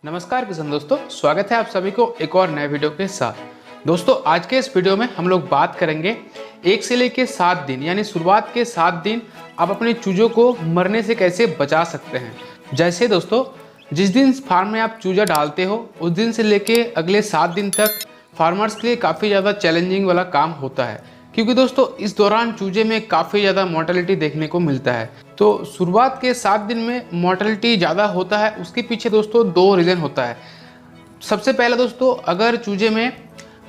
नमस्कार किसान दोस्तों, स्वागत है आप सभी को एक और नए वीडियो के साथ। दोस्तों आज के इस वीडियो में हम लोग बात करेंगे 1 से लेकर 7 दिन यानी शुरुआत के 7 दिन आप अपने चूजों को मरने से कैसे बचा सकते हैं। जैसे दोस्तों जिस दिन फार्म में आप चूजा डालते हो उस दिन से लेके अगले 7 दिन तक फार्मर्स के लिए काफ़ी ज़्यादा चैलेंजिंग वाला काम होता है, क्योंकि दोस्तों इस दौरान चूजे में काफ़ी ज़्यादा मोर्टेलिटी देखने को मिलता है। तो शुरुआत के 7 दिन में मोर्टेलिटी ज़्यादा होता है, उसके पीछे दोस्तों 2 रीज़न होता है। सबसे पहले दोस्तों अगर चूजे में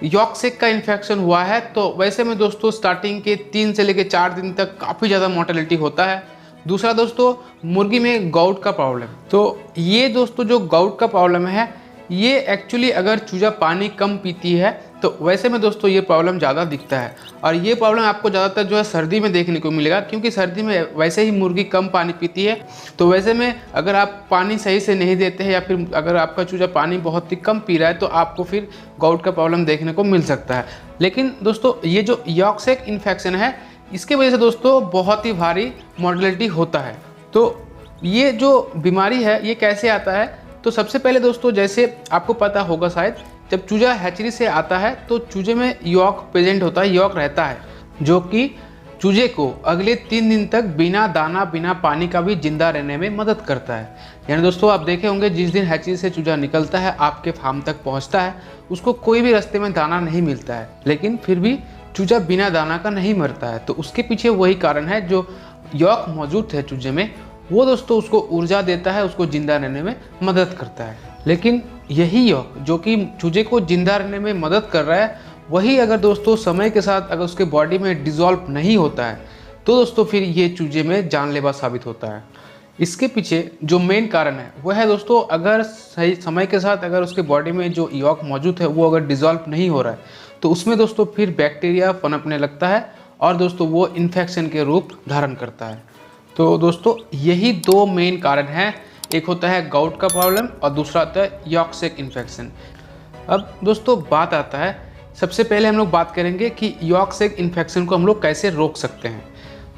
यॉक सेक का इन्फेक्शन हुआ है तो वैसे में दोस्तों स्टार्टिंग के 3 से लेकर 4 दिन तक काफ़ी ज़्यादा मोर्टेलिटी होता है। दूसरा दोस्तों मुर्गी में गाउट का प्रॉब्लम। तो ये दोस्तों जो गाउट का प्रॉब्लम है ये एक्चुअली अगर चूजा पानी कम पीती है तो वैसे में दोस्तों ये प्रॉब्लम ज़्यादा दिखता है, और ये प्रॉब्लम आपको ज़्यादातर जो है सर्दी में देखने को मिलेगा, क्योंकि सर्दी में वैसे ही मुर्गी कम पानी पीती है। तो वैसे में अगर आप पानी सही से नहीं देते हैं या फिर अगर आपका चूजा पानी बहुत ही कम पी रहा है तो आपको फिर गाउट का प्रॉब्लम देखने को मिल सकता है। लेकिन दोस्तों ये जो यॉक सेक इन्फेक्शन है इसके वजह से दोस्तों बहुत ही भारी मोर्टेलिटी होता है। तो ये जो बीमारी है ये कैसे आता है, तो सबसे पहले दोस्तों जैसे आपको पता होगा शायद जब चूजा हैचरी से आता है तो चूजे में यॉक प्रेजेंट होता है, यॉक रहता है, जो कि चूजे को अगले 3 दिन तक बिना दाना बिना पानी का भी जिंदा रहने में मदद करता है। यानी दोस्तों आप देखे होंगे जिस दिन हैचरी से चूजा निकलता है आपके फार्म तक पहुंचता है उसको कोई भी रास्ते में दाना नहीं मिलता है, लेकिन फिर भी चूजा बिना दाना का नहीं मरता है। तो उसके पीछे वही कारण है, जो यॉक मौजूद है चूजे में वो दोस्तों उसको ऊर्जा देता है, उसको जिंदा रहने में मदद करता है। लेकिन यही यॉक जो कि चूजे को जिंदा रहने में मदद कर रहा है वही अगर दोस्तों समय के साथ अगर उसके बॉडी में डिज़ोल्व नहीं होता है तो दोस्तों फिर ये चूजे में जानलेवा साबित होता है। इसके पीछे जो मेन कारण है वह है दोस्तों अगर सही समय के साथ अगर उसके बॉडी में जो यॉक मौजूद है वो अगर डिज़ोल्व नहीं हो रहा है तो उसमें दोस्तों फिर बैक्टीरिया पनपने लगता है और दोस्तों वो इन्फेक्शन के रूप धारण करता है। तो दोस्तों यही 2 मेन कारण हैं, एक होता है गाउट का प्रॉब्लम और दूसरा होता है यॉक सेक इन्फेक्शन। अब दोस्तों बात आता है, सबसे पहले हम लोग बात करेंगे कि यॉक सेक इन्फेक्शन को हम लोग कैसे रोक सकते हैं।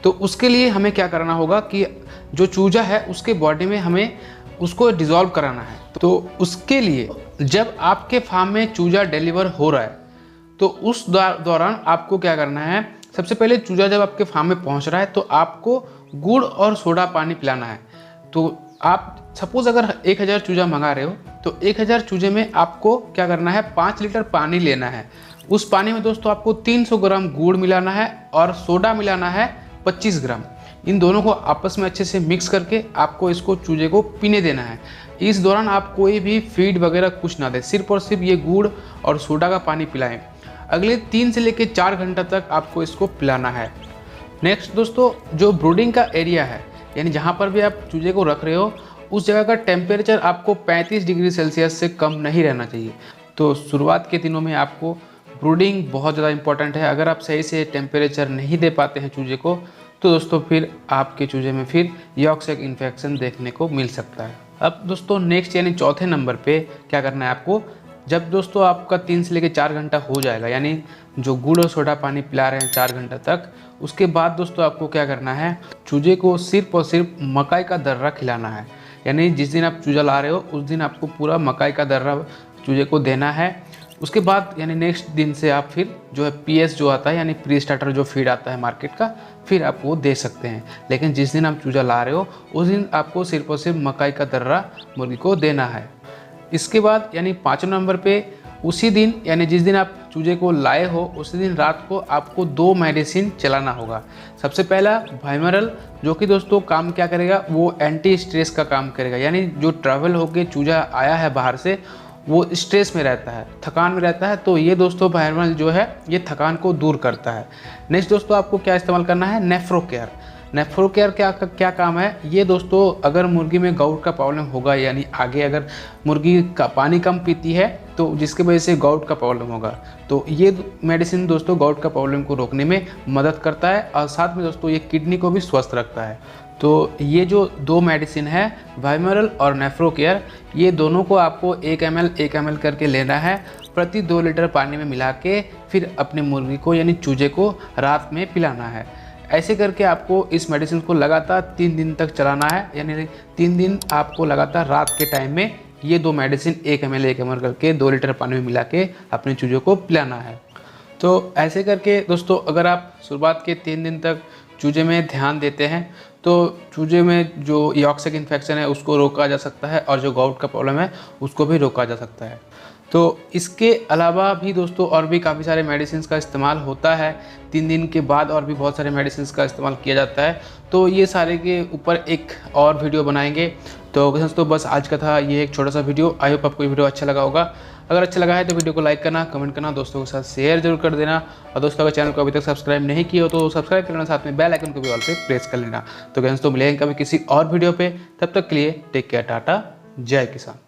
तो उसके लिए हमें क्या करना होगा कि जो चूजा है उसके बॉडी में हमें उसको डिज़ोल्व कराना है। तो उसके लिए जब आपके फार्म में चूजा डिलीवर हो रहा है तो उस दौरान आपको क्या करना है, सबसे पहले चूजा जब आपके फार्म में पहुंच रहा है तो आपको गुड़ और सोडा पानी पिलाना है। तो आप सपोज़ अगर 1000 चूजा मंगा रहे हो तो 1000 चूजे में आपको क्या करना है, 5 लीटर पानी लेना है। उस पानी में दोस्तों आपको 300 ग्राम गुड़ मिलाना है और सोडा मिलाना है 25 ग्राम। इन दोनों को आपस में अच्छे से मिक्स करके आपको इसको चूजे को पीने देना है। इस दौरान आप कोई भी फीड वगैरह कुछ ना दें, सिर्फ और सिर्फ ये गुड़ और सोडा का पानी पिलाएं। अगले 3 से लेकर 4 घंटा तक आपको इसको पिलाना है। नेक्स्ट दोस्तों जो ब्रूडिंग का एरिया है यानी जहाँ पर भी आप चूजे को रख रहे हो उस जगह का टेम्परेचर आपको 35 डिग्री सेल्सियस से कम नहीं रहना चाहिए। तो शुरुआत के दिनों में आपको ब्रूडिंग बहुत ज़्यादा इंपॉर्टेंट है। अगर आप सही से टेम्परेचर नहीं दे पाते हैं चूजे को तो दोस्तों फिर आपके चूजे में फिर यॉक सेक इन्फेक्शन देखने को मिल सकता है। अब दोस्तों नेक्स्ट यानी चौथे नंबर पे क्या करना है आपको, जब दोस्तों आपका 3 से लेकर 4 घंटा हो जाएगा यानी जो गुड़ और सोडा पानी पिला रहे हैं 4 घंटा तक, उसके बाद दोस्तों आपको क्या करना है, चूजे को सिर्फ और सिर्फ मकाई का दर्रा खिलाना है। यानी जिस दिन आप चूजा ला रहे हो उस दिन आपको पूरा मकाई का दर्रा चूजे को देना है। उसके बाद यानी नेक्स्ट दिन से आप फिर जो है पीएस जो आता है यानी प्री स्टार्टर जो फीड आता है मार्केट का, फिर आप वो दे सकते हैं। लेकिन जिस दिन आप चूजा ला रहे हो उस दिन आपको सिर्फ और सिर्फ मकाई का दर्रा मुर्गी को देना है। इसके बाद यानी 5 नंबर पे उसी दिन यानी जिस दिन आप चूजे को लाए हो उसी दिन रात को आपको 2 मेडिसिन चलाना होगा। सबसे पहला वाइमरल जो कि दोस्तों काम क्या करेगा, वो एंटी स्ट्रेस का काम करेगा। यानी जो ट्रैवल होके चूजा आया है बाहर से वो स्ट्रेस में रहता है, थकान में रहता है, तो ये दोस्तों वाइमरल जो है ये थकान को दूर करता है। नेक्स्ट दोस्तों आपको क्या इस्तेमाल करना है, नेफ्रो केयर। नेफ्रो केयर क्या काम है, ये दोस्तों अगर मुर्गी में गाउट का प्रॉब्लम होगा यानी आगे अगर मुर्गी का पानी कम पीती है तो जिसकी वजह से गाउट का प्रॉब्लम होगा तो ये मेडिसिन दोस्तों गाउट का प्रॉब्लम को रोकने में मदद करता है और साथ में दोस्तों ये किडनी को भी स्वस्थ रखता है। तो ये जो 2 मेडिसिन है वाइमरल और नेफ्रो केयर, ये दोनों को आपको 1 ml करके लेना है प्रति 2 लीटर पानी में मिला के, फिर अपने मुर्गी को यानी चूजे को रात में पिलाना है। ऐसे करके आपको इस मेडिसिन को लगातार 3 दिन तक चलाना है, यानी 3 दिन आपको लगातार रात के टाइम में ये 2 मेडिसिन 1 ml 1 ml करके 2 लीटर पानी में मिला के अपने चूज़ों को पिलाना है। तो ऐसे करके दोस्तों अगर आप शुरुआत के 3 दिन तक चूजे में ध्यान देते हैं तो चूजे में जो यॉक्सिक इन्फेक्शन है उसको रोका जा सकता है और जो गाउट का प्रॉब्लम है उसको भी रोका जा सकता है। तो इसके अलावा भी दोस्तों और भी काफ़ी सारे मेडिसिन का इस्तेमाल होता है। 3 दिन के बाद और भी बहुत सारे मेडिसिन का इस्तेमाल किया जाता है। तो ये सारे के ऊपर एक और वीडियो बनाएंगे। तो दोस्तों बस आज का था ये एक छोटा सा वीडियो। आई होप आपको ये वीडियो अच्छा लगा होगा। अगर अच्छा लगा है तो वीडियो को लाइक करना, कमेंट करना, दोस्तों के साथ शेयर जरूर कर देना। और दोस्तों अगर चैनल को अभी तक सब्सक्राइब नहीं किया हो तो सब्सक्राइब कर लेना, साथ में बेल आइकन को भी ऑल पे प्रेस कर लेना। तो दोस्तों मिलेंगे कभी किसी और वीडियो पे, तब तक के लिए टेक केयर, टाटा, जय किसान।